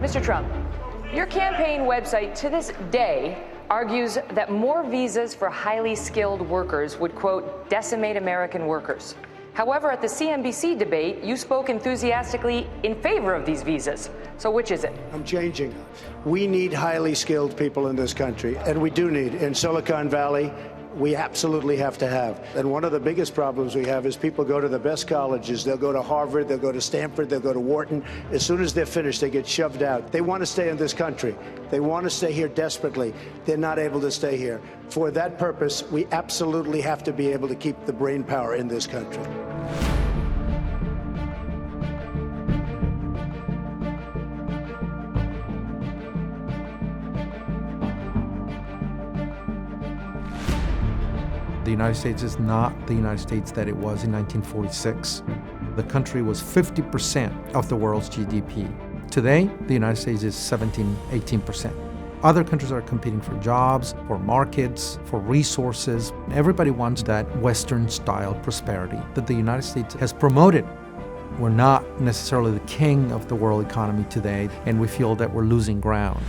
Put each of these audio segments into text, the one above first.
Mr. Trump, your campaign website to this day argues that more visas for highly skilled workers would, quote, decimate American workers. However, at the CNBC debate, you spoke enthusiastically in favor of these visas. So which is it? I'm changing. We need highly skilled people in this country, and we do need in Silicon Valley. We absolutely have to have. And one of the biggest problems we have is people go to the best colleges. They'll go to Harvard, they'll go to Stanford, they'll go to Wharton. As soon as they're finished, they get shoved out. They want to stay in this country. They want to stay here desperately. They're not able to stay here. For that purpose, we absolutely have to be able to keep the brain power in this country. The United States is not the United States that it was in 1946. The country was 50% of the world's GDP. Today, the United States is 17, 18%. Other countries are competing for jobs, for markets, for resources. Everybody wants that Western-style prosperity that the United States has promoted. We're not necessarily the king of the world economy today, and we feel that we're losing ground.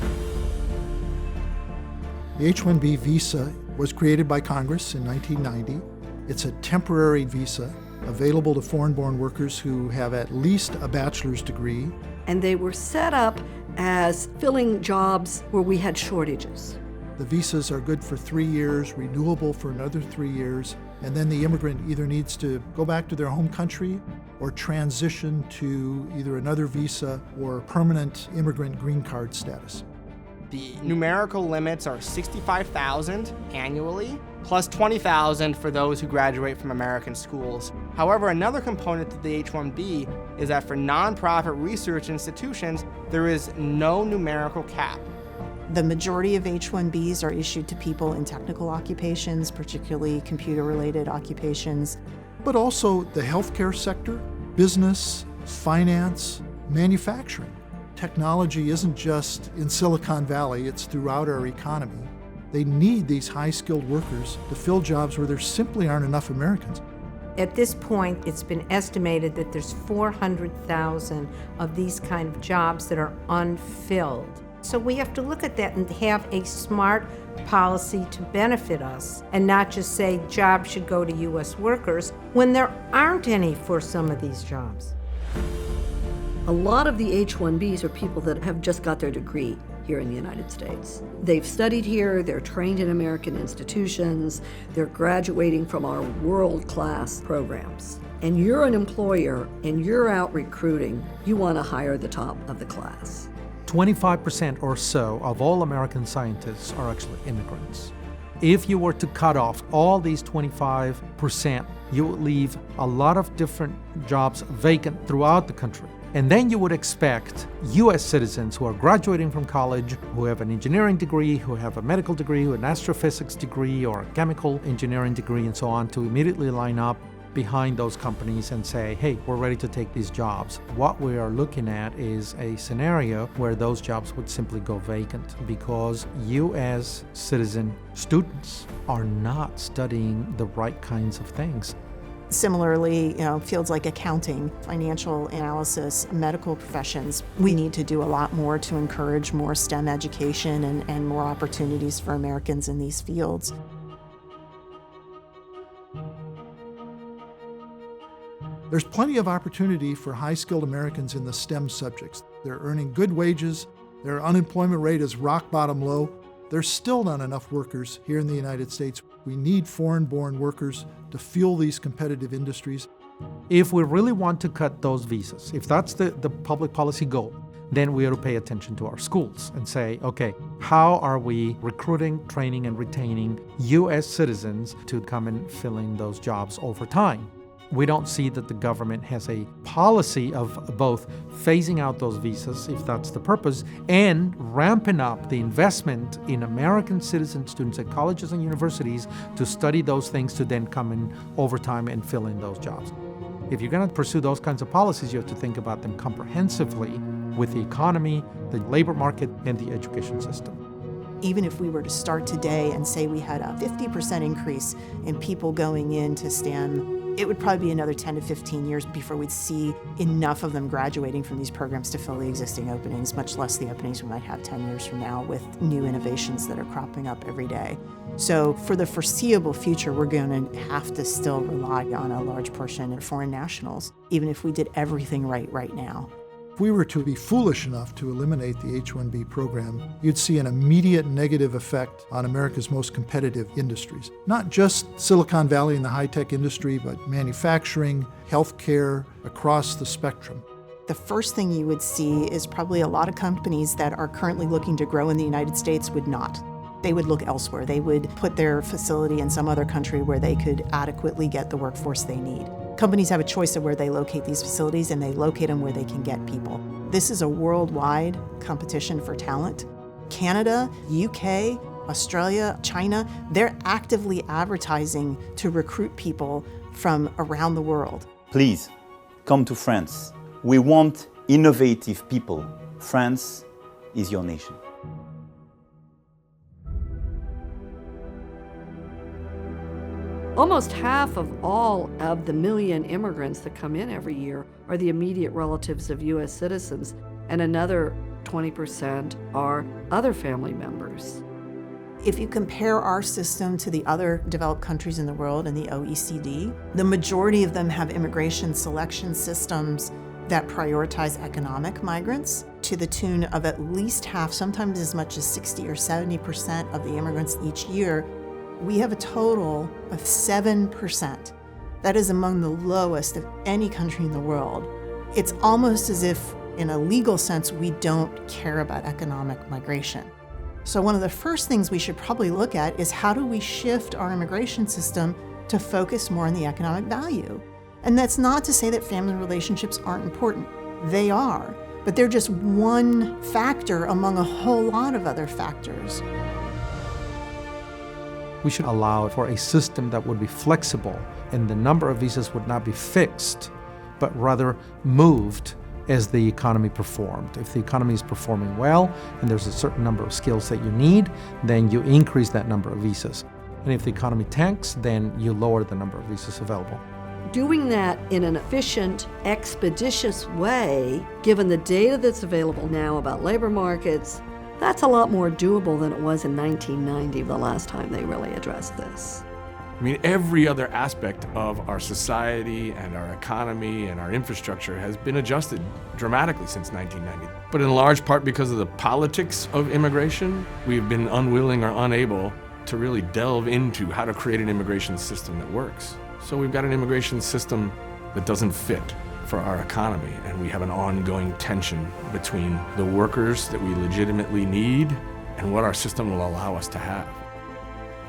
The H-1B visa was created by Congress in 1990. It's a temporary visa available to foreign-born workers who have at least a bachelor's degree. And they were set up as filling jobs where we had shortages. The visas are good for 3 years, renewable for another 3 years, and then the immigrant either needs to go back to their home country or transition to either another visa or permanent immigrant green card status. The numerical limits are 65,000 annually, plus 20,000 for those who graduate from American schools. However, another component to the H-1B is that for nonprofit research institutions, there is no numerical cap. The majority of H-1Bs are issued to people in technical occupations, particularly computer-related occupations. But also the healthcare sector, business, finance, manufacturing. Technology isn't just in Silicon Valley, it's throughout our economy. They need these high-skilled workers to fill jobs where there simply aren't enough Americans. At this point, it's been estimated that there's 400,000 of these kind of jobs that are unfilled. So we have to look at that and have a smart policy to benefit us and not just say jobs should go to U.S. workers when there aren't any for some of these jobs. A lot of the H-1Bs are people that have just got their degree here in the United States. They've studied here, they're trained in American institutions, they're graduating from our world-class programs. And you're an employer and you're out recruiting, you want to hire the top of the class. 25% or so of all American scientists are actually immigrants. If you were to cut off all these 25%, you would leave a lot of different jobs vacant throughout the country. And then you would expect U.S. citizens who are graduating from college, who have an engineering degree, who have a medical degree, who have an astrophysics degree or a chemical engineering degree and so on, to immediately line up behind those companies and say, hey, we're ready to take these jobs. What we are looking at is a scenario where those jobs would simply go vacant because U.S. citizen students are not studying the right kinds of things. Similarly, fields like accounting, financial analysis, medical professions, we need to do a lot more to encourage more STEM education and more opportunities for Americans in these fields. There's plenty of opportunity for high-skilled Americans in the STEM subjects. They're earning good wages, their unemployment rate is rock bottom low. There's still not enough workers here in the United States. We need foreign-born workers to fuel these competitive industries. If we really want to cut those visas, if that's the public policy goal, then we ought to pay attention to our schools and say, okay, how are we recruiting, training, and retaining U.S. citizens to come and fill in those jobs over time? We don't see that the government has a policy of both phasing out those visas, if that's the purpose, and ramping up the investment in American citizen students at colleges and universities to study those things to then come in over time and fill in those jobs. If you're going to pursue those kinds of policies, you have to think about them comprehensively with the economy, the labor market, and the education system. Even if we were to start today and say we had a 50% increase in people going into STEM, It would probably be another 10 to 15 years before we'd see enough of them graduating from these programs to fill the existing openings, much less the openings we might have 10 years from now with new innovations that are cropping up every day. So for the foreseeable future, we're going to have to still rely on a large portion of foreign nationals, even if we did everything right now. If we were to be foolish enough to eliminate the H-1B program, you'd see an immediate negative effect on America's most competitive industries. Not just Silicon Valley and the high-tech industry, but manufacturing, healthcare, across the spectrum. The first thing you would see is probably a lot of companies that are currently looking to grow in the United States would not. They would look elsewhere. They would put their facility in some other country where they could adequately get the workforce they need. Companies have a choice of where they locate these facilities, and they locate them where they can get people. This is a worldwide competition for talent. Canada, UK, Australia, China, they're actively advertising to recruit people from around the world. Please, come to France. We want innovative people. France is your nation. Almost half of all of the million immigrants that come in every year are the immediate relatives of U.S. citizens, and another 20% are other family members. If you compare our system to the other developed countries in the world and the OECD, the majority of them have immigration selection systems that prioritize economic migrants to the tune of at least half, sometimes as much as 60 or 70% of the immigrants each year. We have a total of 7%. That is among the lowest of any country in the world. It's almost as if, in a legal sense, we don't care about economic migration. So one of the first things we should probably look at is how do we shift our immigration system to focus more on the economic value? And that's not to say that family relationships aren't important. They are, but they're just one factor among a whole lot of other factors. We should allow for a system that would be flexible, and the number of visas would not be fixed, but rather moved as the economy performed. If the economy is performing well and there's a certain number of skills that you need, then you increase that number of visas. And if the economy tanks, then you lower the number of visas available. Doing that in an efficient, expeditious way, given the data that's available now about labor markets, that's a lot more doable than it was in 1990, the last time they really addressed this. I mean, every other aspect of our society and our economy and our infrastructure has been adjusted dramatically since 1990. But in large part because of the politics of immigration, we've been unwilling or unable to really delve into how to create an immigration system that works. So we've got an immigration system that doesn't fit for our economy, and we have an ongoing tension between the workers that we legitimately need and what our system will allow us to have.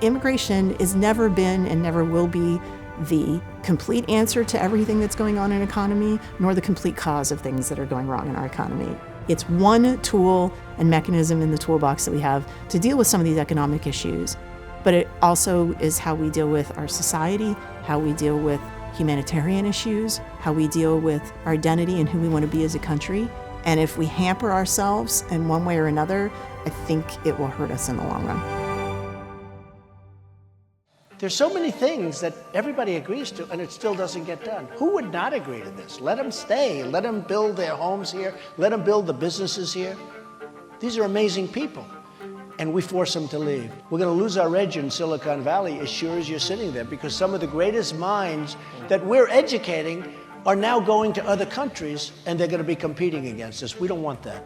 Immigration has never been and never will be the complete answer to everything that's going on in an economy, nor the complete cause of things that are going wrong in our economy. It's one tool and mechanism in the toolbox that we have to deal with some of these economic issues, but it also is how we deal with our society, how we deal with humanitarian issues, how we deal with our identity and who we want to be as a country. And if we hamper ourselves in one way or another, I think it will hurt us in the long run. There's so many things that everybody agrees to, and it still doesn't get done. Who would not agree to this? Let them stay. Let them build their homes here. Let them build the businesses here. These are amazing people, and we force them to leave. We're going to lose our edge in Silicon Valley as sure as you're sitting there, because some of the greatest minds that we're educating are now going to other countries, and they're going to be competing against us. We don't want that.